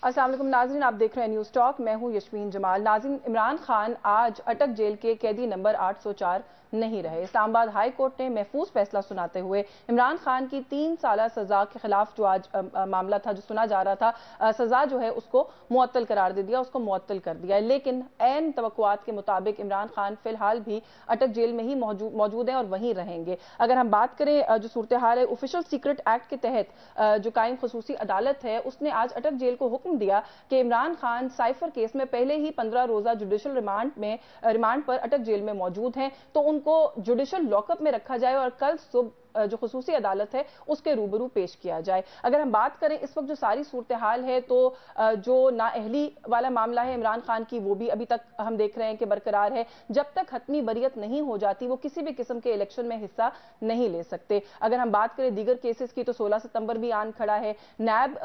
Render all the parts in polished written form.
अस्सलाम वालेकुम नाज़रीन, आप देख रहे हैं न्यूज़ टॉक। मैं हूं यशमीन जमाल। नाज़रीन, इमरान खान आज अटक जेल के कैदी नंबर 804 नहीं रहे। इस्लामाबाद हाई कोर्ट ने महफूज फैसला सुनाते हुए इमरान खान की 3 साल सजा के खिलाफ जो आज मामला था, जो सुना जा रहा था, सजा जो है उसको मुअत्तल करार दे दिया, उसको मुअत्तल कर दिया। लेकिन ऐन तवक्कुआत के मुताबिक इमरान खान फिलहाल भी अटक जेल में ही मौजूद हैं और वहीं रहेंगे। अगर हम बात करें जो सूरत हाल है, ऑफिशियल सीक्रेट एक्ट के तहत जो कायम खसूसी अदालत है उसने आज अटक जेल को हुक्म दिया कि इमरान खान साइफर केस में पहले ही 15 रोजा जुडिशल रिमांड पर अटक जेल में मौजूद हैं, तो उनको जुडिशल लॉकअप में रखा जाए और कल सुबह जो खसूसी अदालत है उसके रूबरू पेश किया जाए। अगर हम बात करें इस वक्त जो सारी सूरत हाल है, तो जो नाअहली वाला मामला है इमरान खान की, वो भी अभी तक हम देख रहे हैं कि बरकरार है। जब तक हतमी बरियत नहीं हो जाती वो किसी भी किस्म के इलेक्शन में हिस्सा नहीं ले सकते। अगर हम बात करें दीगर केसेस की, तो 16 सितंबर भी आन खड़ा है। नैब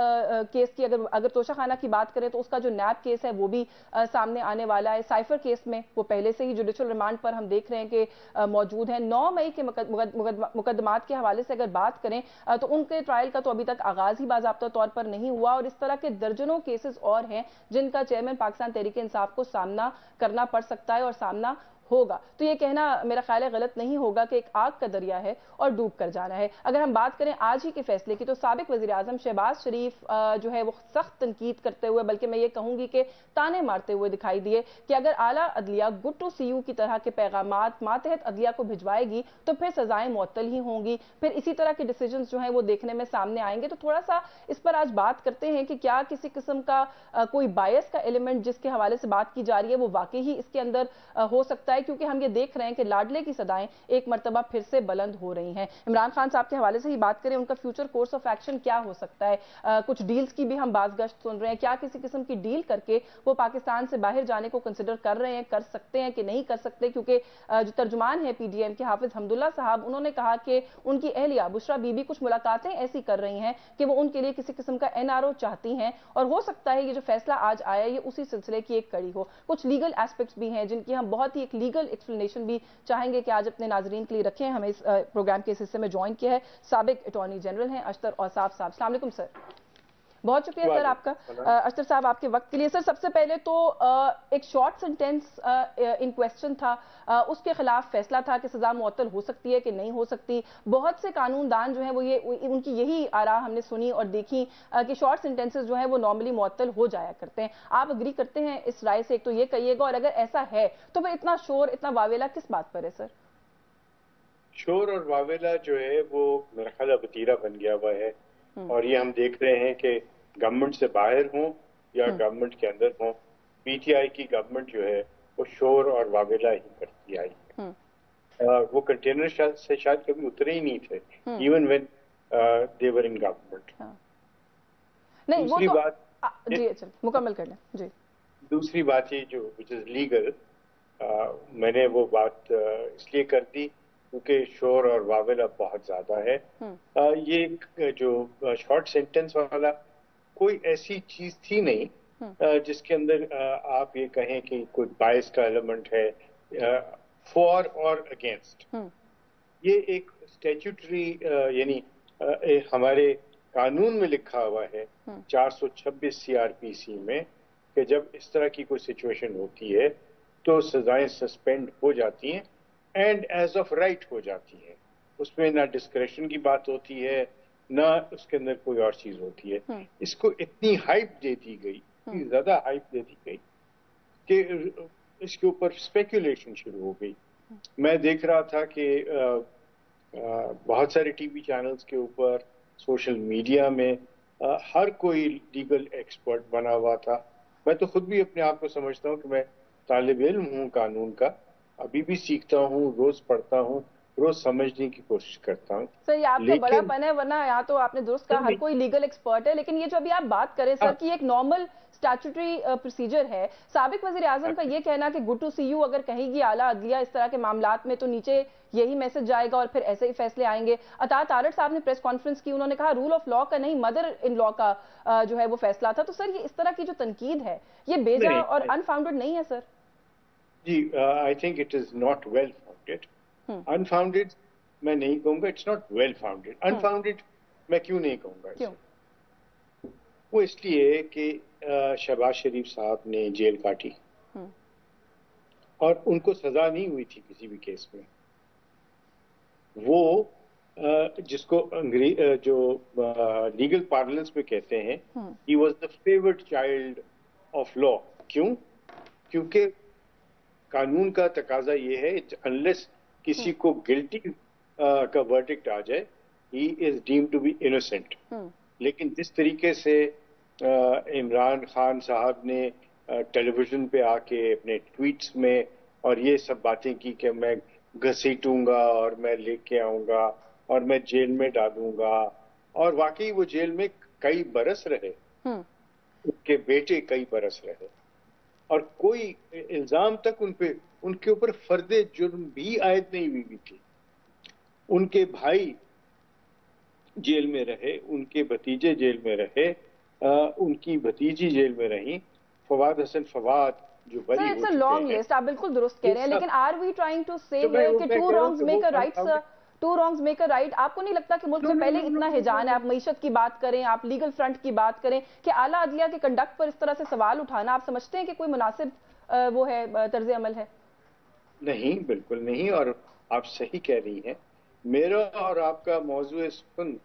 केस की अगर तोशा खाना की बात करें तो उसका जो नैब केस है वो भी सामने आने वाला है। साइफर केस में वो पहले से ही जुडिशल रिमांड पर हम देख रहे हैं कि मौजूद है। 9 मई के मुकदमात के हवाले से अगर बात करें तो उनके ट्रायल का तो अभी तक आगाज ही बाज़ाब्ता तौर पर नहीं हुआ, और इस तरह के दर्जनों केसेस और हैं जिनका चेयरमैन पाकिस्तान तहरीक इंसाफ को सामना करना पड़ सकता है और सामना होगा। तो ये कहना मेरा ख्याल है गलत नहीं होगा कि एक आग का दरिया है और डूब कर जाना है। अगर हम बात करें आज ही के फैसले की, तो साबिक वजीर आजम शहबाज शरीफ जो है वो सख्त तनकीद करते हुए, बल्कि मैं ये कहूंगी कि ताने मारते हुए दिखाई दिए कि अगर आला अदलिया गुड टू सी यू की तरह के पैगामात मातहत अदलिया को भिजवाएगी तो फिर सजाएं मुअत्तल ही होंगी, फिर इसी तरह के डिसीजन जो है वो देखने में सामने आएंगे। तो थोड़ा सा इस पर आज बात करते हैं कि क्या किसी किस्म का कोई बायस का एलिमेंट जिसके हवाले से बात की जा रही है वो वाकई ही इसके अंदर हो सकता है, क्योंकि हम ये देख रहे हैं कि लाडले की सदाएं एक मर्तबा फिर से बुलंद हो रही हैं। इमरान खान साहब के हवाले से ही बात करें, उनका फ्यूचर कोर्स ऑफ एक्शन क्या हो सकता है? कुछ डील्स की भी हम बाज़गश्त सुन रहे हैं। क्या किसी किस्म की डील करके वो पाकिस्तान से बाहर जाने को कंसिडर कर रहे हैं, कर सकते हैं कि नहीं कर सकते? क्योंकि जो तर्जुमान है पीडीएम के हाफिज हमदुल्ला साहब, उन्होंने कहा कि उनकी अहलिया बुशरा बीबी कुछ मुलाकातें ऐसी कर रही हैं कि वो उनके लिए किसी किस्म का एनआरओ चाहती हैं, और हो सकता है ये जो फैसला आज आया ये उसी सिलसिले की एक कड़ी हो। कुछ लीगल एस्पेक्ट्स भी हैं जिनकी हम बहुत ही एक लीगल एक्सप्लेनेशन भी चाहेंगे कि आज अपने नाजरीन के लिए रखें। हमें इस प्रोग्राम के इस हिस्से में ज्वाइन किया है साबिक अटॉर्नी जनरल हैं अशतर औसाफ साहब। अस्सलाम वालेकुम सर, बहुत शुक्रिया सर आपका। अशतर साहब आपके वक्त के लिए। सर सबसे पहले तो एक शॉर्ट सेंटेंस इन क्वेश्चन था, उसके खिलाफ फैसला था कि सजा मुअत्तल हो सकती है कि नहीं हो सकती। बहुत से कानूनदान जो है वो ये उनकी यही आरा हमने सुनी और देखी कि शॉर्ट सेंटेंसेस जो है वो नॉर्मली मुअत्तल हो जाया करते हैं। आप अग्री करते हैं इस राय से? एक तो ये कहिएगा, और अगर ऐसा है तो फिर इतना शोर इतना वावेला किस बात पर है सर? शोर और वावेला जो है वो मेरा ख्याल वतीरा बन गया हुआ है, और ये हम देख रहे हैं कि गवर्नमेंट से बाहर हों या गवर्नमेंट के अंदर हों, पीटीआई की गवर्नमेंट जो है वो शोर और वावेला ही करती आई है। वो कंटेनर से शायद कभी उतरे ही नहीं थे, even when they were in government. नहीं दूसरी वो तो, बात जी अच्छा मुकम्मल कर लें जी। दूसरी बात ये जो विच इज लीगल, मैंने वो बात इसलिए कर दी क्योंकि शोर और वावेला बहुत ज्यादा है। ये जो शॉर्ट सेंटेंस वाला कोई ऐसी चीज थी नहीं जिसके अंदर आप ये कहें कि कोई बायस का एलिमेंट है फॉर और अगेंस्ट। ये एक स्टैट्यूटरी यानी हमारे कानून में लिखा हुआ है 426 सीआरपीसी में कि जब इस तरह की कोई सिचुएशन होती है तो सजाएं सस्पेंड हो जाती हैं एंड एज ऑफ राइट हो जाती है। उसमें ना डिस्क्रेशन की बात होती है ना उसके अंदर कोई और चीज होती है। इसको इतनी हाइप दे दी गई, इतनी ज्यादा हाइप दे दी गई कि इसके ऊपर स्पेकुलेशन शुरू हो गई। मैं देख रहा था कि बहुत सारे टीवी चैनल्स के ऊपर, सोशल मीडिया में हर कोई लीगल एक्सपर्ट बना हुआ था। मैं तो खुद भी अपने आप को समझता हूँ कि मैं तालिब इल्म हूँ कानून का, अभी भी सीखता हूँ, रोज पढ़ता हूँ, रोज समझने की कोशिश करता हूँ। सर ये आपका बड़ापन है, वरना यहाँ तो आपने दुरुस्त कहा हर कोई लीगल एक्सपर्ट है, लेकिन ये जो अभी आप बात करें सर कि एक नॉर्मल स्टैट्यूटरी प्रोसीजर है। साबिक वजीर आजम का ये कहना कि गुड टू सी यू अगर कहेगी आला अदलिया इस तरह के मामलात में तो नीचे यही मैसेज जाएगा और फिर ऐसे ही फैसले आएंगे। अतात आरट साहब ने प्रेस कॉन्फ्रेंस की, उन्होंने कहा रूल ऑफ लॉ का नहीं मदर इन लॉ का जो है वो फैसला था। तो सर ये इस तरह की जो तनकीद है ये बेजा और अनफाउंडेड नहीं है सर? जी I think it is not well founded. Unfounded मैं नहीं कहूंगा, it's not well founded. Unfounded मैं क्यों नहीं कहूंगा इसे? वो इसलिए कि शहबाज शरीफ साहब ने जेल काटी और उनको सजा नहीं हुई थी किसी भी केस में। वो जिसको जो लीगल पार्लेंस में कहते हैं, he was the favourite child of law. क्यों? क्योंकि कानून का तकाजा ये है, अनलेस किसी को गिल्टी का वर्डिक्ट आ जाए, he is deemed to be innocent. लेकिन जिस तरीके से इमरान खान साहब ने टेलीविजन पे आके अपने ट्वीट्स में और ये सब बातें की कि मैं घसीटूंगा और मैं लेके आऊंगा और मैं जेल में डालूंगा, और वाकई वो जेल में कई बरस रहे, उनके बेटे कई बरस रहे, और कोई इल्जाम तक उनके ऊपर फर्दे जुर्म भी आयद नहीं हुई थी। उनके भाई जेल में रहे, उनके भतीजे जेल में रहे, उनकी भतीजी जेल में रही, फवाद हसन फवाद जो बरी हो चुके हैं। लॉन्ग लिस्ट, आप बिल्कुल दुरुस्त कह रहे हैं, लेकिन आर वी ट्राइंग टू से कि two wrongs make a right sir, two wrongs make a right? आपको नहीं लगता कि मुल्क में पहले इतना हिजान है, आप मईशत की बात करें, आप लीगल फ्रंट की बात करें, कि आला अदलिया के कंडक्ट पर इस तरह से सवाल उठाना आप समझते हैं कि कोई मुनासिब वो है, तर्ज अमल है? नहीं, बिल्कुल नहीं, और आप सही कह रही हैं। मेरा और आपका मौजू सुन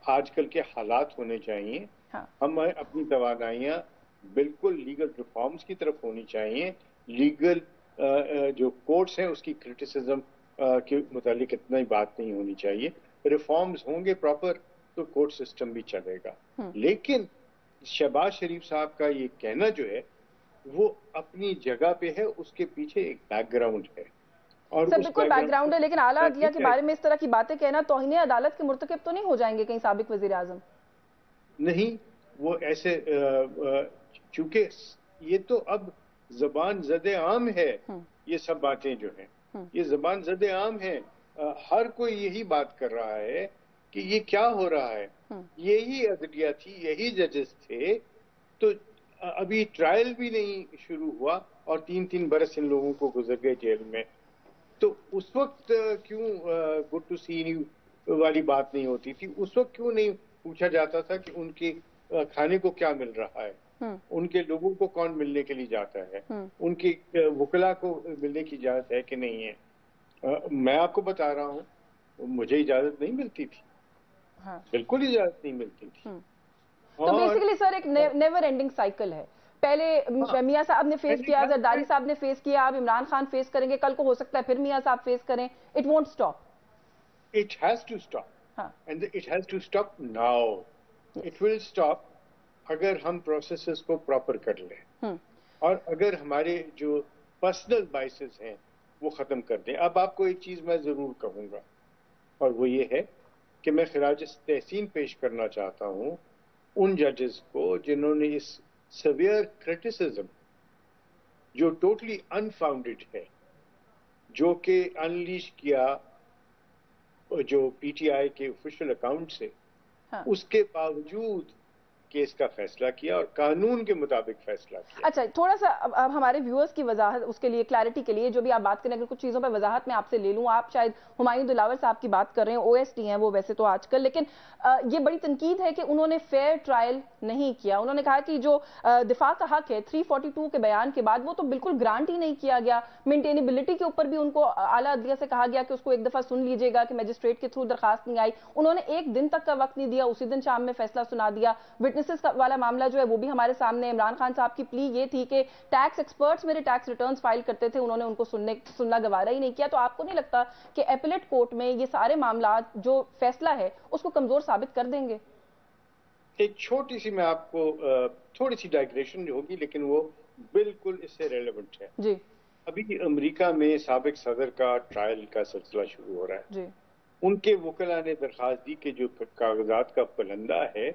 आजकल के हालात होने चाहिए। हम अपनी तवानाइयाँ बिल्कुल लीगल रिफॉर्म्स की तरफ होनी चाहिए। लीगल जो कोर्ट्स हैं उसकी क्रिटिसिज्म के मुतालिक इतना ही बात नहीं होनी चाहिए। रिफॉर्म्स होंगे प्रॉपर तो कोर्ट सिस्टम भी चलेगा। लेकिन शहबाज शरीफ साहब का ये कहना जो है वो अपनी जगह पे है, उसके पीछे एक बैकग्राउंड है। और सर बिल्कुल बैकग्राउंड है, लेकिन आला अदलिया के बारे में इस तरह की बातें कहना तौहीन अदालत के मुर्तकिब तो नहीं हो जाएंगे कहीं साबिक वजीर आजम? नहीं, वो ऐसे चूंकि ये तो अब जबान ज़दे आम है, ये सब बातें जो हैं ये जबान ज़दे आम है। हर कोई यही बात कर रहा है कि ये क्या हो रहा है, यही अदलिया थी, यही जजेस थे, तो अभी ट्रायल भी नहीं शुरू हुआ और 3-3 बरस इन लोगों को गुजर गए जेल में। तो उस वक्त क्यों गुड टू सी यू वाली बात नहीं होती थी? उस वक्त क्यों नहीं पूछा जाता था कि उनके खाने को क्या मिल रहा है, उनके लोगों को कौन मिलने के लिए जाता है, उनके वकला को मिलने की इजाजत है कि नहीं है? मैं आपको बता रहा हूँ, मुझे इजाजत नहीं मिलती थी। बिल्कुल इजाजत नहीं मिलती थी। तो बेसिकली सर एक नेवर एंडिंग साइकिल है। पहले मियां साहब ने फेस किया, जरदारी साहब ने फेस किया, अब इमरान खान फेस करेंगे, कल को हो सकता है फिर मियां साहब फेस करें। It won't stop, it has to stop, and it has to stop now. It will stop अगर हम प्रोसेसेस को प्रॉपर कर लें और अगर हमारे जो पर्सनल बाइसेस हैं वो खत्म कर दें। अब आपको एक चीज मैं जरूर कहूंगा, और वो ये है कि मैं खिराज तहसीन पेश करना चाहता हूं उन जजेस को जिन्होंने इस सेवियर क्रिटिसिज्म, जो टोटली अनफाउंडेड है, जो कि अनलीश किया जो पीटीआई के ऑफिशियल अकाउंट से, उसके बावजूद केस का फैसला किया और कानून के मुताबिक फैसला किया। अच्छा, थोड़ा सा अब हमारे व्यूअर्स की वजाहत, उसके लिए क्लैरिटी के लिए जो भी आप बात करें, अगर कुछ चीज़ों पर वजाहत मैं आपसे ले लूँ। आप शायद हुमायूं दिलावर साहब की बात कर रहे हैं, ओएसटी हैं वो वैसे तो आजकल, लेकिन ये बड़ी तनकीद है कि उन्होंने फेयर ट्रायल नहीं किया। उन्होंने कहा कि जो दिफा का हक है 342 के बयान के बाद वो तो बिल्कुल ग्रांट ही नहीं किया गया। मेंटेनेबिलिटी के ऊपर भी उनको आला अदलिया से कहा गया कि उसको एक दफ़ा सुन लीजिएगा कि मजिस्ट्रेट के थ्रू दरखास्त नहीं आई। उन्होंने एक दिन तक का वक्त नहीं दिया, उसी दिन शाम में फैसला सुना दिया। विटनेसेस वाला मामला जो है वो भी हमारे सामने। इमरान खान साहब की प्ली ये थी कि टैक्स एक्सपर्ट्स मेरे टैक्स रिटर्न्स फाइल करते थे, उन्होंने उनको सुनना गवारा ही नहीं किया। तो आपको नहीं लगता कि एपेलेट कोर्ट में ये सारे मामला जो फैसला है उसको कमजोर साबित कर देंगे? एक छोटी सी मैं आपको थोड़ी सी डाइग्रेशन होगी, लेकिन वो बिल्कुल इससे रेलेवेंट है जी। अभी अमेरिका में साबिक सदर का ट्रायल का सिलसिला शुरू हो रहा है जी। उनके वकला ने दरखास्त दी कि जो कागजात का पलंदा है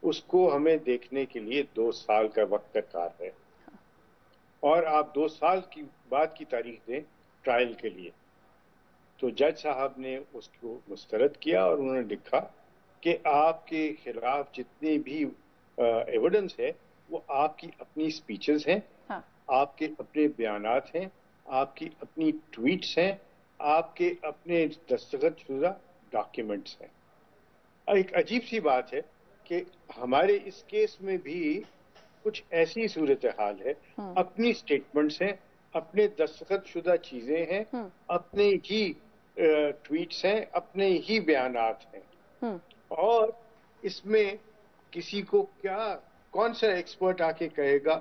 उसको हमें देखने के लिए 2 साल का वक्त दरकार है, और आप 2 साल की बाद की तारीख दें ट्रायल के लिए। तो जज साहब ने उसको मुस्तरद किया और उन्होंने लिखा कि आपके खिलाफ जितने भी एविडेंस है वो आपकी अपनी स्पीचेस हैं, आपके अपने बयानात हैं, आपकी अपनी ट्वीट्स हैं, आपके अपने दस्तखत शुदा डॉक्यूमेंट्स हैं। एक अजीब सी बात है कि हमारे इस केस में भी कुछ ऐसी सूरत हाल है, अपनी स्टेटमेंट्स हैं, अपने दस्तखत शुदा चीजें हैं, अपने ही ट्वीट्स हैं, अपने ही बयानात हैं, और इसमें किसी को क्या, कौन सा एक्सपर्ट आके कहेगा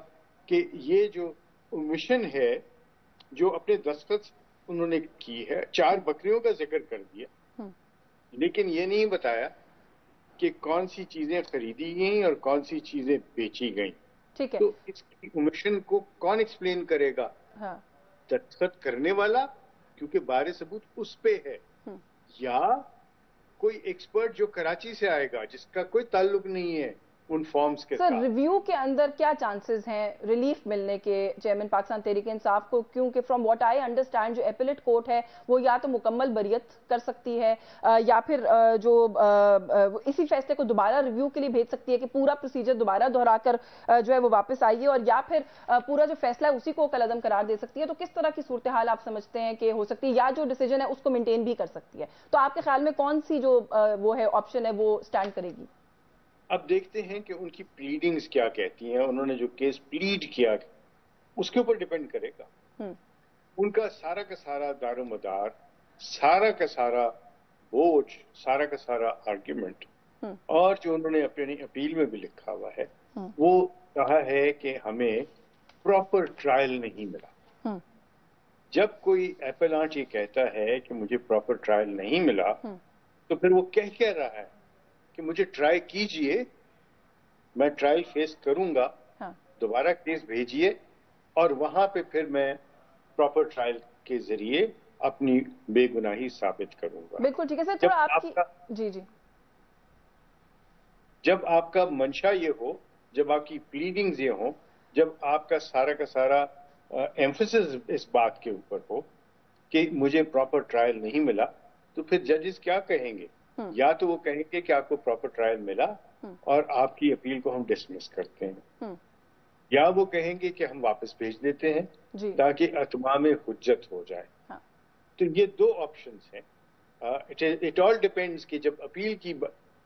कि ये जो मिशन है जो अपने दस्तखत उन्होंने की है, 4 बकरियों का जिक्र कर दिया, लेकिन ये नहीं बताया कि कौन सी चीजें खरीदी गई और कौन सी चीजें बेची गई। ठीक है, तो इसकी मिशन को कौन एक्सप्लेन करेगा? हाँ, दस्तखत करने वाला, क्योंकि बारे सबूत उस पे है, या कोई एक्सपर्ट जो कराची से आएगा जिसका कोई ताल्लुक नहीं है उन फॉर्म्स के सर साथ। रिव्यू के अंदर क्या चांसेस हैं रिलीफ मिलने के चेयरमैन पाकिस्तान तहरीक इंसाफ को, क्योंकि फ्रॉम व्हाट आई अंडरस्टैंड जो एपिलेट कोर्ट है वो या तो मुकम्मल बरियत कर सकती है या फिर इसी फैसले को दोबारा रिव्यू के लिए भेज सकती है कि पूरा प्रोसीजर दोबारा दोहराकर जो है वो वापस आइए, और या फिर पूरा जो फैसला है उसी को कलअदम करार दे सकती है। तो किस तरह की सूरत हाल आप समझते हैं कि हो सकती है, या जो डिसीजन है उसको मेंटेन भी कर सकती है? तो आपके ख्याल में कौन सी जो वो है ऑप्शन है वो स्टैंड करेगी? अब देखते हैं कि उनकी प्लीडिंग्स क्या कहती हैं, उन्होंने जो केस प्लीड किया उसके ऊपर डिपेंड करेगा। उनका सारा का सारा दारोमदार, सारा का सारा बोझ, सारा का सारा आर्ग्यूमेंट, और जो उन्होंने अपनी अपील में भी लिखा हुआ है वो कहा है कि हमें प्रॉपर ट्रायल नहीं मिला। जब कोई एपेलांट ये कहता है कि मुझे प्रॉपर ट्रायल नहीं मिला, तो फिर वो कह रहा है कि मुझे ट्राई कीजिए, मैं ट्रायल फेस करूंगा, दोबारा केस भेजिए और वहां पे फिर मैं प्रॉपर ट्रायल के जरिए अपनी बेगुनाही साबित करूंगा। बिल्कुल ठीक है सर, थोड़ा आपकी जी जब आपका मंशा ये हो, जब आपकी प्लीडिंग्स ये हो, जब आपका सारा का सारा एम्फेसिस इस बात के ऊपर हो कि मुझे प्रॉपर ट्रायल नहीं मिला, तो फिर जजेस क्या कहेंगे? या तो वो कहेंगे कि आपको प्रॉपर ट्रायल मिला और आपकी अपील को हम डिसमिस करते हैं, या वो कहेंगे कि हम वापस भेज देते हैं ताकि अतमाम हुज्जत हो जाए। तो ये 2 ऑप्शंस हैं। इट ऑल डिपेंड्स कि जब अपील की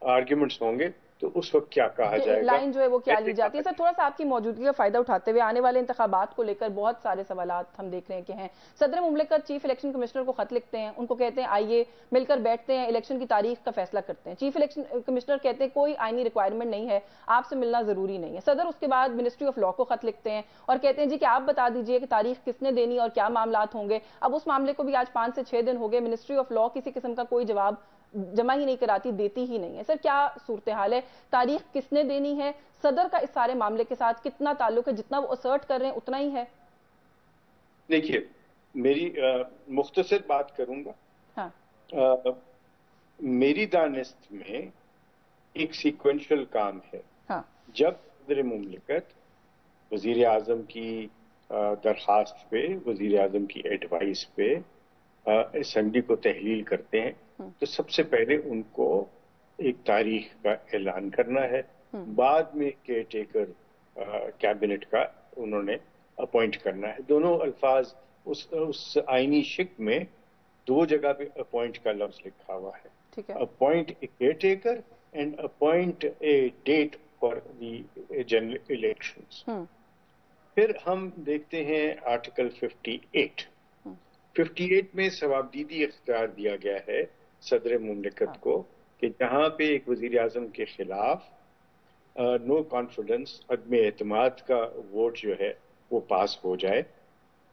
आर्ग्यूमेंट्स होंगे तो उस वक्त क्या कहा जाएगा, लाइन जो है वो क्या ली जाती है। सर थोड़ा सा आपकी मौजूदगी का फायदा उठाते हुए आने वाले इंतखाबात को लेकर बहुत सारे सवालात हम देख रहे हैं कि हैं। सदर मुमलिकत चीफ इलेक्शन कमिश्नर को खत लिखते हैं, उनको कहते हैं आइए मिलकर बैठते हैं, इलेक्शन की तारीख का फैसला करते हैं। चीफ इलेक्शन कमिश्नर कहते हैं कोई आईनी रिक्वायरमेंट नहीं है, आपसे मिलना जरूरी नहीं है। सदर उसके बाद मिनिस्ट्री ऑफ लॉ को खत लिखते हैं और कहते हैं जी कि आप बता दीजिए कि तारीख किसने देनी और क्या मामलात होंगे। अब उस मामले को भी आज 5 से 6 दिन हो गए, मिनिस्ट्री ऑफ लॉ किसी किस्म का कोई जवाब जमा ही नहीं कराती, देती ही नहीं है। सर क्या सूरत हाल है, तारीख किसने देनी है, सदर का इस सारे मामले के साथ कितना ताल्लुक है? जितना वो असर्ट कर रहे हैं उतना ही है? देखिए मेरी मुख्तसर बात करूंगा। हाँ। मेरी दानिस्त में एक सीक्वेंशियल काम है। हाँ। जब सदर मुमलिकत वजीर आजम की दरखास्त पे, वजीर आजम की एडवाइस पे असेंबली को तहलील करते हैं, तो सबसे पहले उनको एक तारीख का ऐलान करना है, बाद में केयर टेकर कैबिनेट का उन्होंने अपॉइंट करना है। दोनों अल्फाज उस आईनी शिक में 2 जगह पे अपॉइंट का लफ्ज लिखा हुआ है। ठीक है। Appoint a caretaker and appoint a date for the general elections. फिर हम देखते हैं आर्टिकल 58 में सवाबदीदी इख्तियार दिया गया है सदर मुमलिकत को कि जहां पे एक वजीर आजम के खिलाफ नो कॉन्फिडेंस, अदम एतमाद का वोट जो है वो पास हो जाए,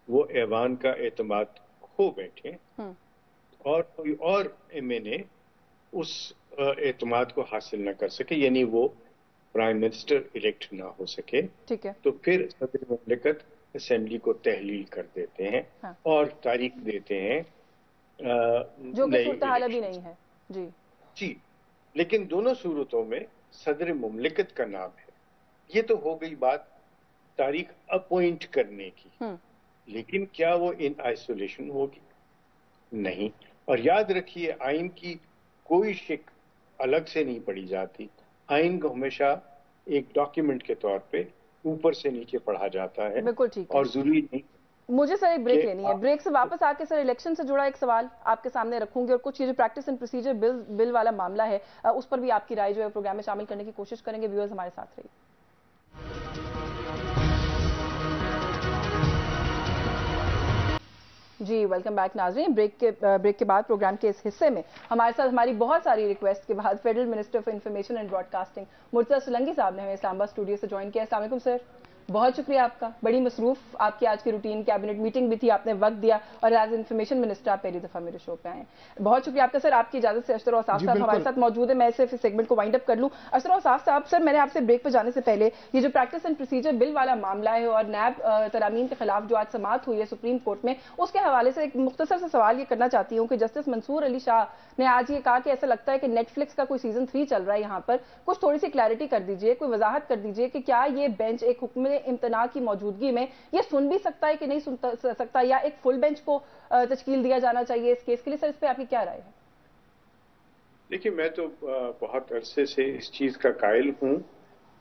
वो ऐवान का एतमाद खो बैठे और कोई और एमएनए उस एतमाद को हासिल न कर सके, यानी वो प्राइम मिनिस्टर इलेक्ट ना हो सके। ठीक है। तो फिर सदर मुमलिकत असेंबली को तहलील कर देते हैं और तारीख देते हैं, जो कि सूरत हाल अभी नहीं है। जी, लेकिन दोनों सूरतों में सदर मुमलिकत का नाम है। ये तो हो गई बात तारीख अपॉइंट करने की, लेकिन क्या वो इन आइसोलेशन होगी? नहीं। और याद रखिए आइन की कोई शिक अलग से नहीं पढ़ी जाती, आइन को हमेशा एक डॉक्यूमेंट के तौर पे ऊपर से नीचे पढ़ा जाता है। बिल्कुल ठीक है। और जरूरी नहीं। मुझे सर एक ब्रेक लेनी है, ब्रेक से वापस आके सर इलेक्शन से जुड़ा एक सवाल आपके सामने रखूंगी और कुछ ये जो प्रैक्टिस एंड प्रोसीजर बिल वाला मामला है उस पर भी आपकी राय जो है प्रोग्राम में शामिल करने की कोशिश करेंगे। व्यूअर्स हमारे साथ रहिए। जी वेलकम बैक नाज़रीन। ब्रेक के बाद प्रोग्राम के इस हिस्से में हमारे साथ हमारी बहुत सारी रिक्वेस्ट के बाद federal minister for information and broadcasting Murtaza Solangi साहब ने हमें इस्लामाबाद स्टूडियो से ज्वाइन किया। अस्सलाम वालेकुम सर, बहुत शुक्रिया आपका। बड़ी मसरूफ आपकी आज की रूटीन, कैबिनेट मीटिंग भी थी, आपने वक्त दिया और एज इन्फॉर्मेशन मिनिस्टर आप पहली दफा मेरे शो पे आए। बहुत शुक्रिया आपका सर। आपकी इजाजत से अशरफ औसाफ साहब हमारे साथ मौजूद है। मैं सिर्फ इस सेगमेंट को वाइंड अप कर लूं। अशरफ औसाफ साहब, सर मैंने आपसे ब्रेक पर जाने से पहले ये जो प्रैक्टिस एंड प्रोसीजर बिल वाला मामला है और नैब तरामीम के खिलाफ जो आज समाअत हुई है सुप्रीम कोर्ट में, उसके हवाले से एक मुख्तसर सा सवाल ये करना चाहती हूँ कि जस्टिस मंसूर अली शाह ने आज ये कहा कि ऐसा लगता है कि नेटफ्लिक्स का कोई सीजन 3 चल रहा है यहाँ पर। कुछ थोड़ी सी क्लैरिटी कर दीजिए, कोई वजाहत कर दीजिए कि क्या ये बेंच एक हुक्म इम्तना की मौजूदगी में ये सुन भी सकता है कि नहीं सुन सकता, या एक फुल बेंच को तश्कील दिया जाना चाहिए इस केस के लिए? सर इस पे आपकी क्या राय है? देखिए, मैं तो बहुत अरसे से इस चीज का कायल हूं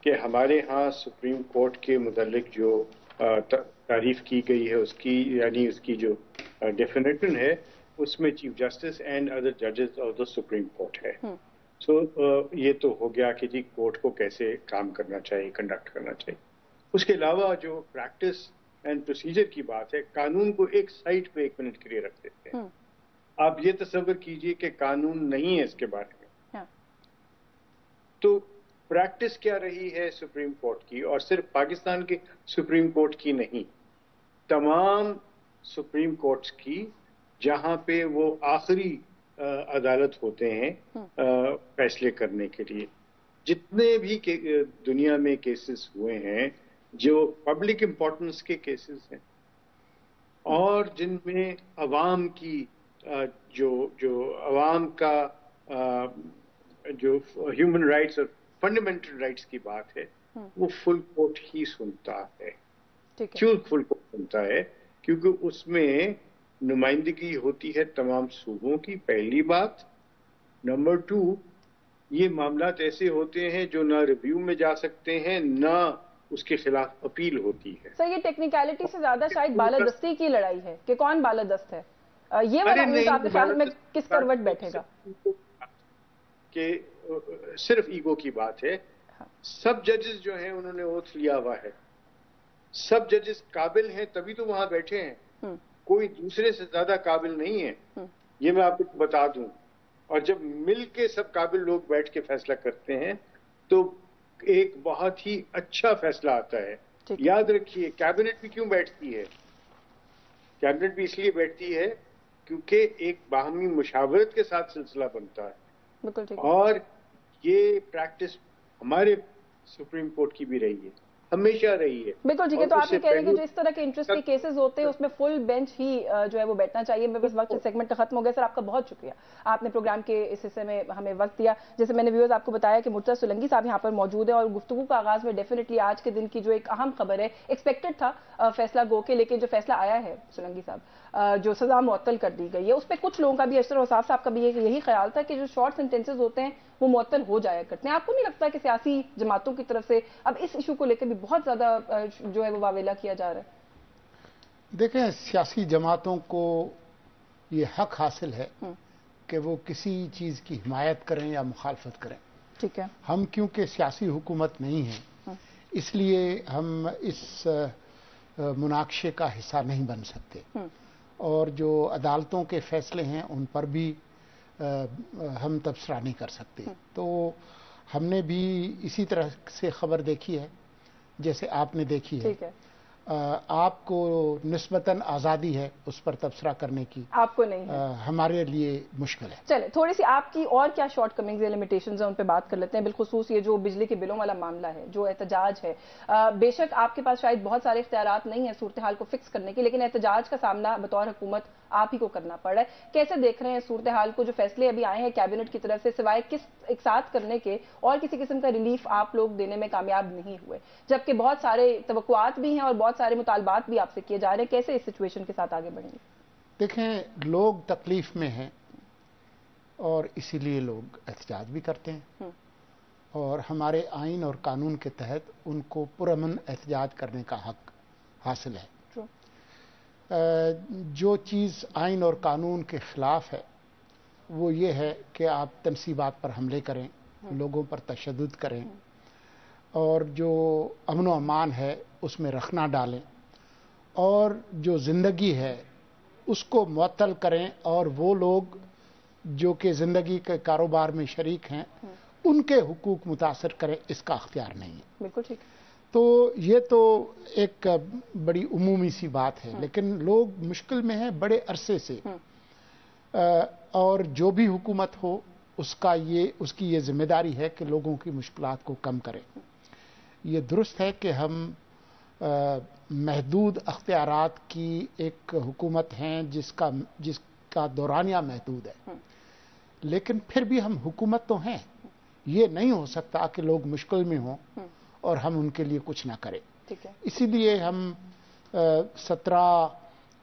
कि हमारे यहाँ सुप्रीम कोर्ट के मुतालिक जो तारीफ की गई है उसकी, यानी उसकी जो डेफिनेशन है, उसमें चीफ जस्टिस एंड अदर जजेस ऑफ द सुप्रीम कोर्ट है। सो ये तो हो गया कि जी कोर्ट को कैसे काम करना चाहिए, कंडक्ट करना चाहिए। उसके अलावा जो प्रैक्टिस एंड प्रोसीजर की बात है, कानून को एक साइड पे 1 मिनट के लिए रख देते हैं। आप ये तस्वर कीजिए कि कानून नहीं है इसके बारे में। तो प्रैक्टिस क्या रही है सुप्रीम कोर्ट की, और सिर्फ पाकिस्तान के सुप्रीम कोर्ट की नहीं, तमाम सुप्रीम कोर्ट्स की, जहां पे वो आखिरी अदालत होते हैं फैसले करने के लिए। जितने भी दुनिया में केसेस हुए हैं जो पब्लिक इंपॉर्टेंस के केसेस हैं और जिनमें अवाम की जो अवाम का जो ह्यूमन राइट्स और फंडामेंटल राइट्स की बात है, वो फुल कोर्ट ही सुनता है। क्यों फुल कोर्ट सुनता है? क्योंकि उसमें नुमाइंदगी होती है तमाम सूबों की, पहली बात। नंबर 2, ये मामलात ऐसे होते हैं जो ना रिव्यू में जा सकते हैं, ना उसके खिलाफ अपील होती है। सर ये टेक्निकलिटी से ज्यादा शायद बालादस्ती की लड़ाई है कि कौन बालादस्त है। ये वाला ऊंट आपके ख्याल में किस करवट बैठेगा? कि सिर्फ ईगो की बात है। सब जजेस जो हैं उन्होंने ओथ लिया हुआ है, सब जजेस काबिल हैं तभी तो वहां बैठे हैं, कोई दूसरे से ज्यादा काबिल नहीं है, ये मैं आपको बता दूं। और जब मिल के सब काबिल लोग बैठ के फैसला करते हैं तो एक बहुत ही अच्छा फैसला आता है। याद रखिए, कैबिनेट भी क्यों बैठती है? कैबिनेट भी इसलिए बैठती है क्योंकि एक बाहमी मुशावरत के साथ सिलसिला बनता है। बिल्कुल। और ये प्रैक्टिस हमारे सुप्रीम कोर्ट की भी रही है, हमेशा रही है। बिल्कुल ठीक है। तो आप ये कह रहे हैं कि जो इस तरह के इंटरेस्ट के केसेस होते हैं उसमें फुल बेंच ही जो है वो बैठना चाहिए। मैं बस वक्त सेगमेंट खत्म हो गया। सर आपका बहुत शुक्रिया, आपने प्रोग्राम के इस हिस्से में हमें वक्त दिया। जैसे मैंने व्यूअर्स आपको बताया कि मुर्तज़ा सुलंगी साहब यहाँ पर मौजूद है और गुफ्तगू का आगाज में डेफिनेटली आज के दिन की जो एक अहम खबर है, एक्सपेक्टेड था फैसला गो के, लेकिन जो फैसला आया है सुलंगी साहब जो सजा मुअत्तल कर दी गई है, उस पर कुछ लोगों का भी, अशरफ औसाफ साहब का भी यही ख्याल था कि जो शॉर्ट सेंटेंसेज होते हैं वो मुअत्तल हो जाया करते हैं। आपको नहीं लगता कि सियासी जमातों की तरफ से अब इस इशू को लेकर भी बहुत ज्यादा जो है वो वावेला किया जा रहा है? देखें, सियासी जमातों को ये हक हासिल है कि वो किसी चीज की हिमायत करें या मुखालफत करें। ठीक है। हम क्योंकि सियासी हुकूमत नहीं हैं, इसलिए हम इस मुनाकशे का हिस्सा नहीं बन सकते, और जो अदालतों के फैसले हैं उन पर भी हम तबसरा नहीं कर सकते। तो हमने भी इसी तरह से खबर देखी है जैसे आपने देखी है। ठीक है। आपको निस्बतन आज़ादी है उस पर तबसरा करने की, आपको नहीं है। हमारे लिए मुश्किल है। चले थोड़ी सी आपकी और क्या शॉर्ट कमिंग्स या लिमिटेशंस हैं उन पे बात कर लेते हैं। बिलखुसूस ये जो बिजली के बिलों वाला मामला है, जो एहतजाज है, बेशक आपके पास शायद बहुत सारे इख्तियारात नहीं है सूरत हाल को फिक्स करने की, लेकिन एहतजाज का सामना बतौर हुकूमत आप ही को करना पड़ रहा है। कैसे देख रहे हैं सूरत हाल को? जो फैसले अभी आए हैं कैबिनेट की तरफ से, सिवाय किस एक साथ करने के और किसी किस्म का रिलीफ आप लोग देने में कामयाब नहीं हुए, जबकि बहुत सारे तवक्कुआत भी हैं और बहुत सारे मुतालबात भी आपसे किए जा रहे हैं। कैसे इस सिचुएशन के साथ आगे बढ़ेंगे? देखें, लोग तकलीफ में हैं और इसीलिए लोग एहतजाज भी करते हैं, और हमारे आइन और कानून के तहत उनको पुरअमन एहतजाज करने का हक हासिल है। जो चीज़ आइन और कानून के खिलाफ है वो ये है कि आप तनसीबात पर हमले करें, लोगों पर तशद्दुद करें, और जो अमन व अमान है उसमें रखना डालें, और जो ज़िंदगी है اس کو معطل کریں اور وہ لوگ جو کہ زندگی کے کاروبار میں شریک ہیں ان کے حقوق متاثر کریں، اس کا اختیار نہیں ہے. بالکل ٹھیک. تو یہ تو ایک بڑی عمومی سی بات ہے، لیکن لوگ مشکل میں ہیں بڑے عرصے سے، اور جو بھی حکومت ہو اس کی یہ ذمہ داری ہے کہ لوگوں کی مشکلات کو کم کرے. یہ درست ہے کہ ہم محدود اختیارات کی ایک حکومت ہیں جس کا دورانیہ محدود ہے، لیکن پھر بھی ہم حکومت تو ہیں. یہ نہیں ہو سکتا کہ لوگ مشکل میں ہوں اور ہم ان کے لیے کچھ نہ کریں. اسی لیے ہم 17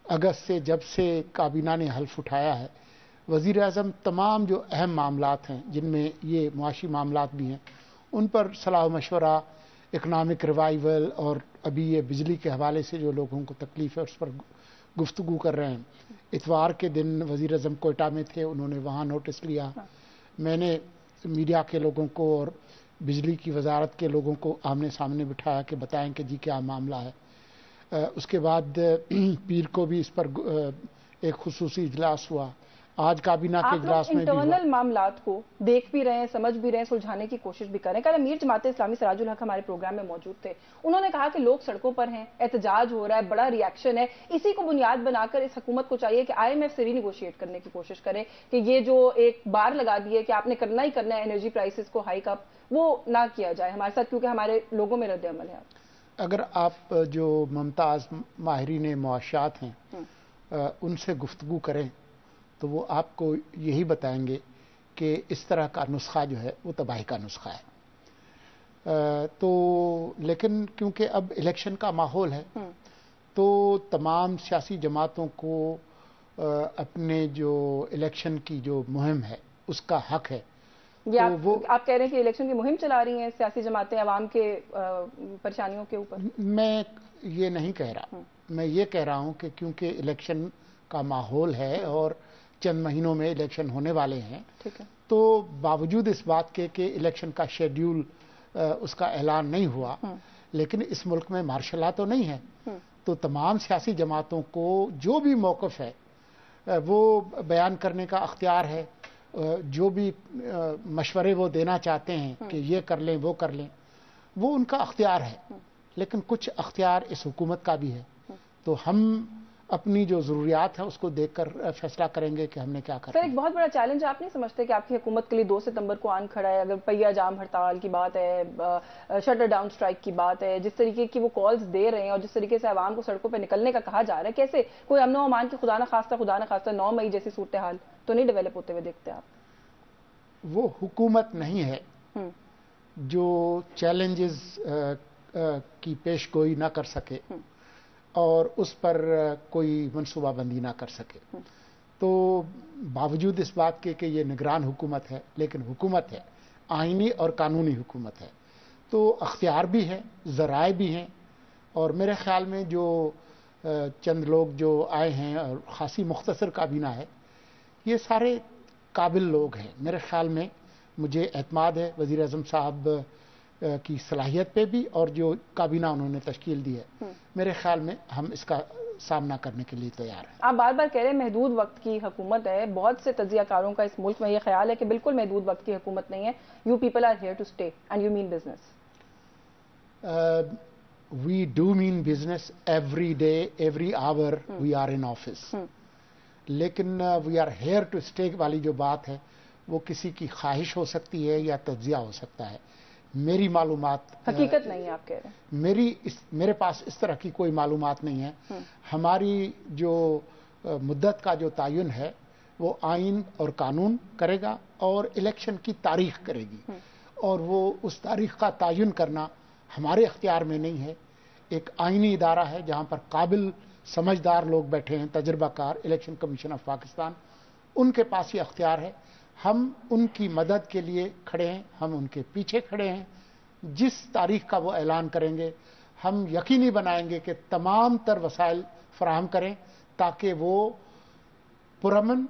اگست سے جب سے کابینہ نے حلف اٹھایا ہے، وزیر اعظم تمام جو اہم معاملات ہیں جن میں یہ معاشی معاملات بھی ہیں ان پر صلاح مشورہ، اکنامک ریوائیول، اور ابھی یہ بجلی کے حوالے سے جو لوگوں کو تکلیف ہے اس پر گفتگو کر رہے ہیں. اتوار کے دن وزیر اعظم کوئٹہ میں تھے، انہوں نے وہاں نوٹس لیا. میں نے میڈیا کے لوگوں کو اور بجلی کی وزارت کے لوگوں کو آمنے سامنے بٹھایا کہ بتائیں کہ جی کیا معاملہ ہے. اس کے بعد پیر کو بھی اس پر ایک خصوصی اجلاس ہوا. آج کابینہ کے اجلاس میں بھی انٹرنل معاملات کو دیکھ بھی رہے ہیں، سمجھ بھی رہے ہیں، سلجھانے کی کوشش بھی کر رہے ہیں. کل امیر جماعت اسلامی سراج الحق ہمارے پروگرام میں موجود تھے. انہوں نے کہا کہ لوگ سڑکوں پر ہیں، احتجاج ہو رہا ہے، بڑا ریاکشن ہے. اسی کو بنیاد بنا کر اس حکومت کو چاہیے کہ IMF سے ری نیگوشیٹ کرنے کی کوشش کرے کہ یہ جو ایک بار لگا دی ہے کہ آپ نے کرنا ہی کرنا ہے انرجی پرائسز کو ہائیک اپ، وہ نہ کیا جائے ہمارے ساتھ، کیونکہ ہمارے لوگوں میں رد عمل ہے. اگر آپ جو ممتاز ماہرین معاشیات ہیں ان سے گفتگو کریں تو وہ آپ کو یہی بتائیں گے کہ اس طرح کا نسخہ جو ہے وہ تباہی کا نسخہ ہے. تو لیکن کیونکہ اب الیکشن کا ماحول ہے تو تمام سیاسی جماعتوں کو اپنے جو الیکشن کی جو مہم ہے اس کا حق ہے. آپ کہہ رہے ہیں کہ الیکشن کی مہم چلا رہی ہیں سیاسی جماعتیں عوام کے پریشانیوں کے اوپر؟ میں یہ نہیں کہہ رہا. میں یہ کہہ رہا ہوں کہ کیونکہ الیکشن کا ماحول ہے اور چند مہینوں میں الیکشن ہونے والے ہیں، تو باوجود اس بات کے کہ الیکشن کا شیڈیول اس کا اعلان نہیں ہوا، لیکن اس ملک میں مارشل لا تو نہیں ہے. تو تمام سیاسی جماعتوں کو جو بھی موقف ہے وہ بیان کرنے کا اختیار ہے. جو بھی مشورے وہ دینا چاہتے ہیں کہ یہ کر لیں وہ کر لیں، وہ ان کا اختیار ہے. لیکن کچھ اختیار اس حکومت کا بھی ہے. تو ہم اپنی جو ضروریات ہیں اس کو دیکھ کر فیصلہ کریں گے کہ ہم نے کیا کرنا ہے. سر ایک بہت بڑا چیلنج آپ نہیں سمجھتے کہ آپ کی حکومت کے لیے 2 ستمبر کو آن کھڑا ہے؟ اگر پہیا جام ہڑتال کی بات ہے، شٹر ڈاؤن سٹرائک کی بات ہے، جس طریقے کی وہ کالز دے رہے ہیں اور جس طریقے سے عوام کو سڑکوں پہ نکلنے کا کہا جا رہا ہے، کیسے کوئی امن و امان کی خدا نہ خواستہ 9 مئی جیسی صورتحال تو نہیں ڈیولپ ہوتے ہوئے دیکھتے آپ؟ وہ حکومت نہیں ہے جو چیلنجز کی پیش گوئی نہ کر سکے اور اس پر کوئی منصوبہ بندی نہ کر سکے. تو باوجود اس بات کے کہ یہ نگران حکومت ہے لیکن حکومت ہے، آئینی اور قانونی حکومت ہے، تو اختیار بھی ہے، ذرائع بھی ہیں. اور میرے خیال میں جو چند لوگ جو آئے ہیں اور خاصی مختصر کابینہ ہے، یہ سارے قابل لوگ ہیں. میرے خیال میں مجھے اعتماد ہے وزیر اعظم صاحب کی صلاحیت پہ بھی، اور جو کابینہ انہوں نے تشکیل دی ہے، میرے خیال میں ہم اس کا سامنا کرنے کے لیے تیار ہیں. آپ بار بار کہہ رہے ہیں محدود وقت کی حکومت ہے. بہت سے تجزیہ کاروں کا اس ملک میں یہ خیال ہے کہ بالکل محدود وقت کی حکومت نہیں ہے. You people are here to stay and you mean business. We do mean business every day every hour we are in office. لیکن we are here to stay والی جو بات ہے وہ کسی کی خواہش ہو سکتی ہے یا تجزیہ ہو سکتا ہے. میری معلومات حقیقت نہیں ہے آپ کہہ رہے ہیں. میرے پاس اس طرح کی کوئی معلومات نہیں ہے. ہماری جو مدت کا جو تعین ہے وہ آئین اور قانون کرے گا اور الیکشن کی تاریخ کرے گی، اور وہ اس تاریخ کا تعین کرنا ہمارے اختیار میں نہیں ہے. ایک آئینی ادارہ ہے جہاں پر قابل سمجھدار لوگ بیٹھے ہیں، تجربہ کار، الیکشن کمیشن آف پاکستان، ان کے پاس یہ اختیار ہے. ہم ان کی مدد کے لیے کھڑے ہیں، ہم ان کے پیچھے کھڑے ہیں. جس تاریخ کا وہ اعلان کریں گے ہم یقینی بنائیں گے کہ تمام تر وسائل فراہم کریں تاکہ وہ پرامن،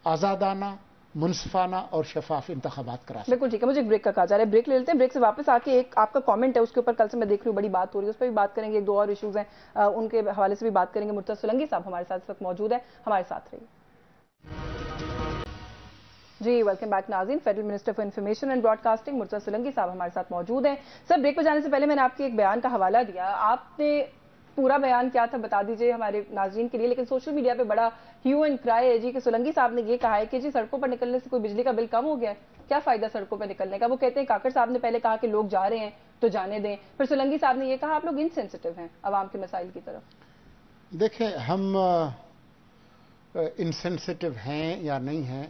آزادانہ، منصفانہ اور شفاف انتخابات کرا سکتے. بالکل ٹھیک ہے, مجھے ایک بریک کا کہا جا رہا ہے, بریک لے لیتے ہیں. بریک سے واپس آ کے ایک آپ کا کامنٹ ہے, اس کے اوپر کل سے میں دیکھ رہی ہوں بڑی بات ہو رہی ہے, اس پہ بھی بات کریں گے. ایک دو اور ایشوز ہیں ان کے حوالے سے بھی بات کریں گے. مرتضی سولنگی صاحب ہمارے ساتھ اس وقت موجود ہیں, ہمارے ساتھ رہیے. جی ویلکم بیک ناظرین. Federal minister for information and broadcasting Murtaza Solangi صاحب ہمارے ساتھ موجود ہیں. سر بریک پہ جانے سے پہلے میں نے آپ کے ایک بیان کا حوالہ دیا, آپ نے پورا بیان کیا تھا بتا دیجئے ہمارے ناظرین کے لیے, لیکن سوشل میڈیا پہ بڑا ہیو اینڈ کرائے ہے جی کہ سولنگی صاحب نے یہ کہا ہے کہ جی سڑکوں پر نکلنے سے کوئی بجلی کا بل کم ہو گیا ہے. کیا فائدہ سڑکوں پہ نکلنے کا؟ وہ کہتے ہیں کاکڑ صاحب نے پہلے کہا کہ لوگ جا رہے ہیں تو جانے دیں, پھر سولنگی صاحب نے یہ کہا آپ لوگ انسینسٹیو ہیں عوام کے مسائل کی طرف. دیکھیں ہم انسینسٹیو ہیں یا نہیں ہیں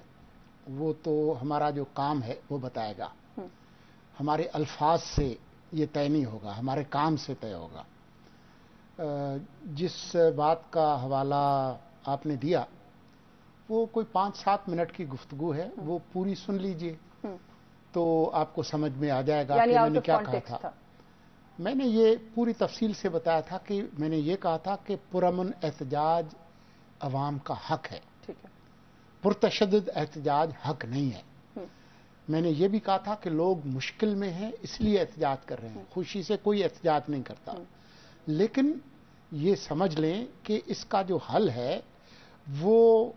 وہ تو ہمارا جو کام ہے وہ بتائے گا. ہمارے الفاظ سے یہ طے نہیں ہوگا, ہمارے کام سے طے ہوگا. جس بات کا حوالہ آپ نے دیا وہ کوئی 5-7 منٹ کی گفتگو ہے, وہ پوری سن لیجئے تو آپ کو سمجھ میں آ جائے گا کہ میں نے کیا کہا تھا. میں نے یہ پوری تفصیل سے بتایا تھا کہ میں نے یہ کہا تھا کہ پرامن احتجاج عوام کا حق ہے, پرتشدد احتجاج حق نہیں ہے. میں نے یہ بھی کہا تھا کہ لوگ مشکل میں ہیں اس لیے احتجاج کر رہے ہیں, خوشی سے کوئی احتجاج نہیں کرتا. لیکن یہ سمجھ لیں کہ اس کا جو حل ہے وہ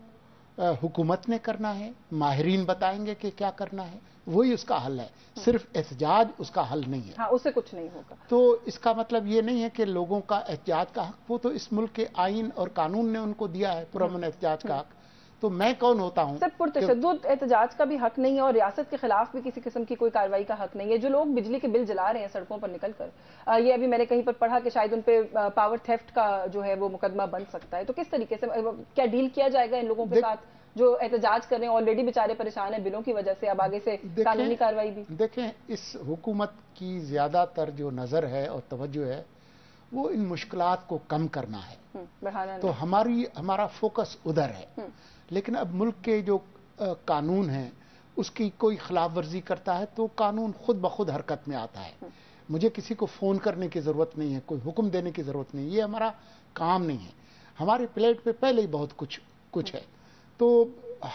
حکومت نے کرنا ہے, ماہرین بتائیں گے کہ کیا کرنا ہے, وہی اس کا حل ہے. صرف احتجاج اس کا حل نہیں ہے. ہاں اس سے کچھ نہیں ہوگا. تو اس کا مطلب یہ نہیں ہے کہ لوگوں کا احتجاج کا حق, وہ تو اس ملک کے آئین اور قانون نے ان کو دیا ہے پرامن احتجاج کا حق. تو میں کون ہوتا ہوں؟ سر پرتشدد احتجاج کا بھی حق نہیں ہے اور ریاست کے خلاف بھی کسی قسم کی کوئی کارروائی کا حق نہیں ہے. جو لوگ بجلی کے بل جلا رہے ہیں سڑکوں پر نکل کر, یہ ابھی میں نے کہیں پر پڑھا کہ شاید ان پہ پاور تھیفٹ کا جو ہے وہ مقدمہ بن سکتا ہے. تو کس طریقے سے کیا ڈیل کیا جائے گا ان لوگوں کے ساتھ جو احتجاج کر رہے ہیں؟ آلریڈی بیچارے پریشان ہیں بلوں کی وجہ سے, اب آگے سے قانونی کارروائی بھی. دیکھیں اس حکومت کی زیادہ تر جو نظر ہے اور توجہ ہے وہ ان مشکلات کو کم کرنا ہے, تو ہمارا فوکس ادھر ہے. لیکن اب ملک کے جو قانون ہیں اس کی کوئی خلاف ورزی کرتا ہے تو قانون خود بخود حرکت میں آتا ہے. مجھے کسی کو فون کرنے کی ضرورت نہیں ہے, کوئی حکم دینے کی ضرورت نہیں, یہ ہمارا کام نہیں ہے. ہمارے پلیٹ پہ پہلے ہی بہت کچھ ہے. تو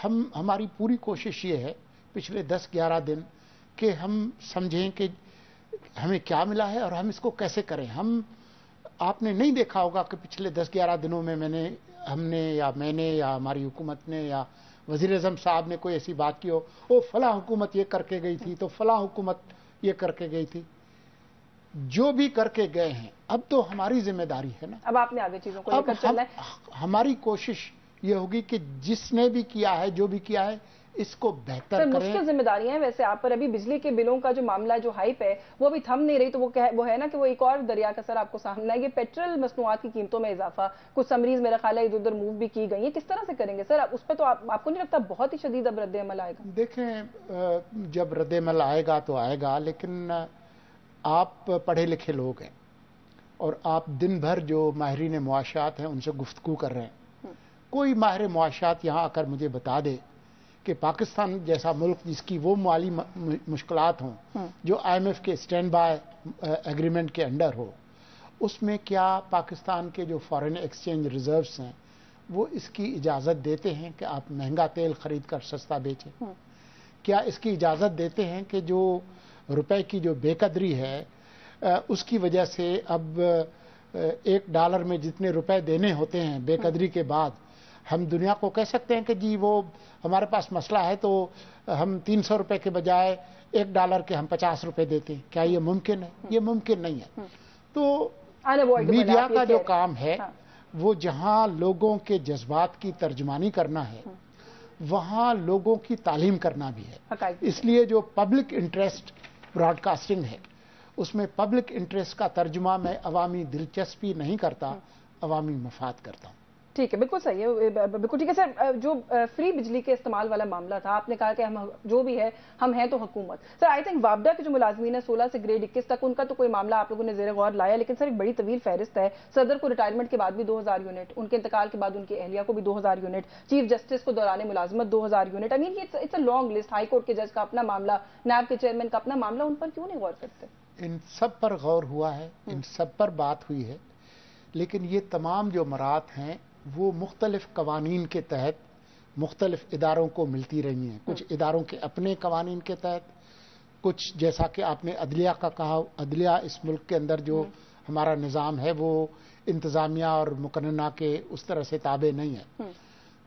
ہماری پوری کوشش یہ ہے پچھلے 10-11 دن کہ ہم سمجھیں کہ ہمیں کیا ملا ہے اور ہم اس کو کیسے کریں. آپ نے نہیں دیکھا ہوگا کہ پچھلے 10-11 دنوں میں ہم نے یا میں نے یا ہماری حکومت نے یا وزیر اعظم صاحب نے کوئی ایسی بات کی ہو وہ فلاں حکومت یہ کر کے گئی تھی تو فلاں حکومت یہ کر کے گئی تھی. جو بھی کر کے گئے ہیں اب تو ہماری ذمہ داری ہے نا, اب آپ نے آگے چیزوں کو لے کر چلنا ہے. ہماری کوشش یہ ہوگی کہ جس نے بھی کیا ہے جو بھی کیا ہے اس کو بہتر کریں. مشکل ذمہ داریاں ہیں ویسے آپ پر. ابھی بجلی کے بلوں کا جو معاملہ جو ہائپ ہے وہ ابھی تھم نہیں رہی, تو وہ ہے نا کہ وہ ایک اور دریا کا سر آپ کو سامنا ہے. یہ پیٹرول مصنوعات کی قیمتوں میں اضافہ, کچھ سمریز میرا خیال ہے ادھر ادھر موو بھی کی گئی ہیں, کس طرح سے کریں گے سر اس پہ؟ تو آپ کو نہیں لگتا بہت ہی شدید اب رد عمل آئے گا؟ دیکھیں جب رد عمل آئے گا تو آئے گا, لیکن آپ پڑھے لکھے لوگ ہیں اور آپ دن بھر جو ماہرین معاشیات ہیں ان سے گفتگو کر رہے ہیں. کوئی ماہر معاشیات یہاں آ کر مجھے بتا دے کہ پاکستان جیسا ملک جس کی وہ مالی مشکلات ہوں جو IMF کے اسٹینڈ بائی ایگریمنٹ کے انڈر ہو, اس میں کیا پاکستان کے جو فارن ایکسچینج ریزروز ہیں وہ اس کی اجازت دیتے ہیں کہ آپ مہنگا تیل خرید کر سستا بیچیں؟ کیا اس کی اجازت دیتے ہیں کہ جو روپے کی جو بے قدری ہے اس کی وجہ سے اب $1 میں جتنے روپے دینے ہوتے ہیں بے قدری کے بعد ہم دنیا کو کہہ سکتے ہیں کہ جی وہ ہمارے پاس مسئلہ ہے تو ہم 300 روپے کے بجائے $1 کے ہم 50 روپے دیتے ہیں؟ کیا یہ ممکن ہے؟ یہ ممکن نہیں ہے. تو میڈیا کا جو کام ہے وہ جہاں لوگوں کے جذبات کی ترجمانی کرنا ہے وہاں لوگوں کی تعلیم کرنا بھی ہے. اس لیے جو پبلک انٹرسٹ براڈ کاسٹنگ ہے اس میں پبلک انٹرسٹ کا ترجمہ میں عوامی دلچسپی نہیں کرتا, عوامی مفاد کرتا ہوں. ٹھیک ہے, بالکل صحیح ہے, بالکل ٹھیک ہے سر. جو فری بجلی کے استعمال والا معاملہ تھا آپ نے کہا کہ ہم جو بھی ہے ہم ہیں تو حکومت. سر آئی تھنک وابڈا کے جو ملازمین ہیں 16 سے گریڈ 21 تک ان کا تو کوئی معاملہ آپ لوگوں نے زیر غور لایا, لیکن سر ایک بڑی طویل فہرست ہے. صدر کو ریٹائرمنٹ کے بعد بھی 2000 یونٹ, ان کے انتقال کے بعد ان کی اہلیہ کو بھی 2000 یونٹ, چیف جسٹس کو دوران ملازمت 2000 unit. I mean it's a long list. High court کے جج کا اپنا معاملہ, نیب کے چیئرمین کا اپنا معاملہ, ان پر کیوں نہیں غور کرتے؟ ان سب پر غور ہوا ہے, ان سب پر بات ہوئی ہے, لیکن یہ تمام جو مرات ہیں وہ مختلف قوانین کے تحت مختلف اداروں کو ملتی رہی ہیں. کچھ اداروں کے اپنے قوانین کے تحت، کچھ جیسا کہ آپ نے عدلیہ کا کہا، عدلیہ اس ملک کے اندر جو ہمارا نظام ہے وہ انتظامیہ اور مقننہ کے اس طرح سے تابع نہیں ہے.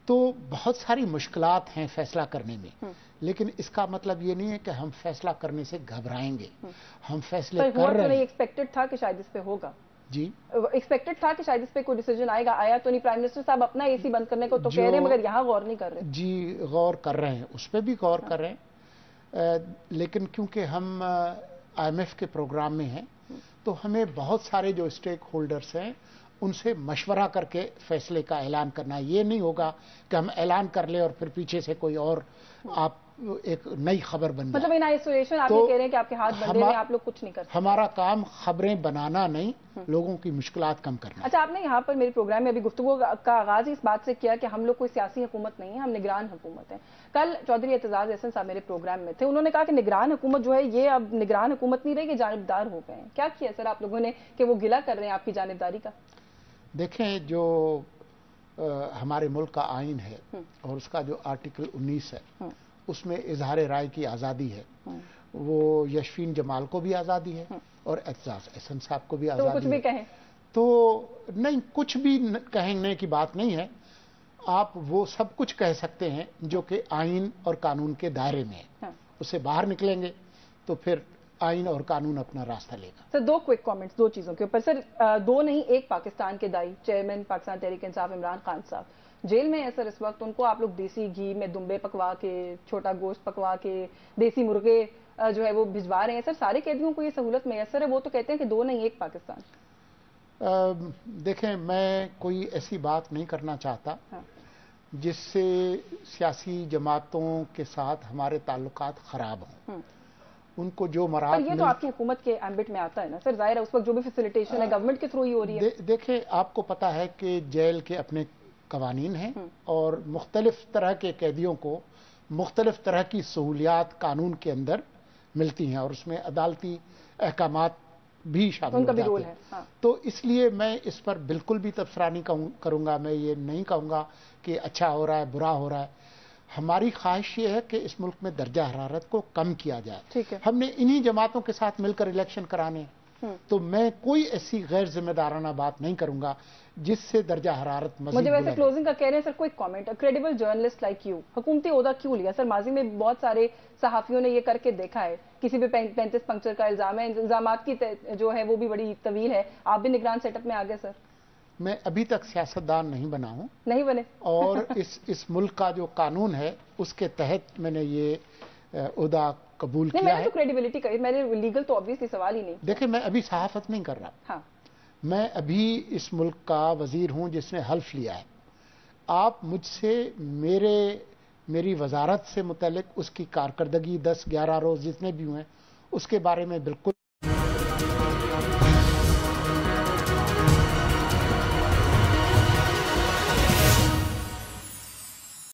تو بہت ساری مشکلات ہیں فیصلہ کرنے میں، لیکن اس کا مطلب یہ نہیں ہے کہ ہم فیصلہ کرنے سے گھبرائیں گے. ہم فیصلے کر رہے ہیں. ایکسپیکٹڈ تھا کہ شاید اس پہ ہوگا، جی ایکسپیکٹڈ تھا کہ شاید اس پہ کوئی ڈیسیجن آئے گا، آیا تو نہیں. پرائم منسٹر صاحب اپنا اے سی بند کرنے کو تو کہہ رہے ہیں مگر یہاں غور نہیں کر رہے. جی غور کر رہے ہیں، اس پہ بھی غور کر رہے ہیں، لیکن کیونکہ ہم آئی ایم ایف کے پروگرام میں ہیں تو ہمیں بہت سارے جو اسٹیک ہولڈرز ہیں ان سے مشورہ کر کے فیصلے کا اعلان کرنا. یہ نہیں ہوگا کہ ہم اعلان کر لیں اور پھر پیچھے سے کوئی اور آپ ایک نئی خبر بن جائے. مطلب ان آئسولیشن آپ یہ کہہ رہے ہیں کہ آپ کے ہاتھ بندھے ہیں، آپ لوگ کچھ نہیں کر سکتے. ہمارا کام خبریں بنانا نہیں، لوگوں کی مشکلات کم کرنا. اچھا، آپ نے یہاں پر میرے پروگرام میں ابھی گفتگو کا آغاز اس بات سے کیا کہ ہم لوگ کوئی سیاسی حکومت نہیں ہے، ہم نگران حکومت ہیں. کل چودھری اعتزاز احسن صاحب میرے پروگرام میں تھے، انہوں نے کہا کہ نگران حکومت جو ہے یہ اب نگران حکومت نہیں رہی، یہ جانبدار ہو گئے ہیں. کیا کیا سر آپ لوگوں نے کہ وہ گلہ کر رہے ہیں آپ کی جانبداری کا؟ دیکھیں، جو ہمارے ملک کا آئین ہے اور اس کا جو آرٹیکل 19 ہے اس میں اظہار رائے کی آزادی ہے. وہ یشفین جمال کو بھی آزادی ہے اور اعتزاز احسن صاحب کو بھی آزادی ہے. تو کچھ بھی کہیں تو نہیں، کچھ بھی کہنے کی بات نہیں ہے. آپ وہ سب کچھ کہہ سکتے ہیں جو کہ آئین اور قانون کے دائرے میں ہے. اس سے باہر نکلیں گے تو پھر آئین اور قانون اپنا راستہ لے گا. سر دو کوئک کامنٹس دو چیزوں کے اوپر. سر دو نہیں، ایک پاکستان کے دائی چیئرمین پاکستان تحریک انصاف عمران خان صاحب جیل میں ہے سر اس وقت. ان کو آپ لوگ دیسی گھی میں دمبے پکوا کے، چھوٹا گوشت پکوا کے، دیسی مرغے جو ہے وہ بھجوا رہے ہیں. سر سارے قیدیوں کو یہ سہولت میسر ہے؟ وہ تو کہتے ہیں کہ دو نہیں ایک پاکستان. دیکھیں، میں کوئی ایسی بات نہیں کرنا چاہتا جس سے سیاسی جماعتوں کے ساتھ ہمارے تعلقات خراب ہوں. ان کو جو مراحل یہ تو آپ کی حکومت کے ایمبٹ میں آتا ہے نا سر، ظاہر ہے اس وقت جو بھی فیسیلیٹیشن ہے گورنمنٹ کے تھرو ہی ہو رہی ہے. دیکھیں، آپ کو پتا ہے کہ جیل کے اپنے قوانین ہیں اور مختلف طرح کے قیدیوں کو مختلف طرح کی سہولیات قانون کے اندر ملتی ہیں اور اس میں عدالتی احکامات بھی شامل ہو جاتے ہیں. تو اس لیے میں اس پر بالکل بھی تبصرہ نہیں کروں گا. میں یہ نہیں کہوں گا کہ اچھا ہو رہا ہے، برا ہو رہا ہے. ہماری خواہش یہ ہے کہ اس ملک میں درجہ حرارت کو کم کیا جائے. ہم نے انہی جماعتوں کے ساتھ مل کر الیکشن کرانے، تو میں کوئی ایسی غیر ذمہ دارانہ بات نہیں کروں گا جس سے درجہ حرارت مزید. مجھے ویسے کلوزنگ کا کہہ رہے ہیں سر، کوئی comment. Credible journalist like you حکومتی عہدہ کیوں لیا سر؟ ماضی میں بہت سارے صحافیوں نے یہ کر کے دیکھا ہے. کسی پہ 35 پنکچر کا الزام ہے، الزامات کی جو ہے وہ بھی بڑی طویل ہے. آپ بھی نگران سیٹ اپ میں آ گئے سر. میں ابھی تک سیاستدان نہیں بنا ہوں. نہیں بنے. اور اس ملک کا جو قانون ہے اس کے تحت میں نے یہ عہدہ قبول کیا ہے. میں نے تو کریڈیبلٹی کا، میں نے لیگل تو obviously سوال ہی نہیں. دیکھیں، میں ابھی صحافت نہیں کر رہا. میں ابھی اس ملک کا وزیر ہوں جس نے حلف لیا ہے. آپ مجھ سے میری وزارت سے متعلق اس کی کارکردگی 10-11 روز جتنے بھی ہوئے اس کے بارے میں بالکل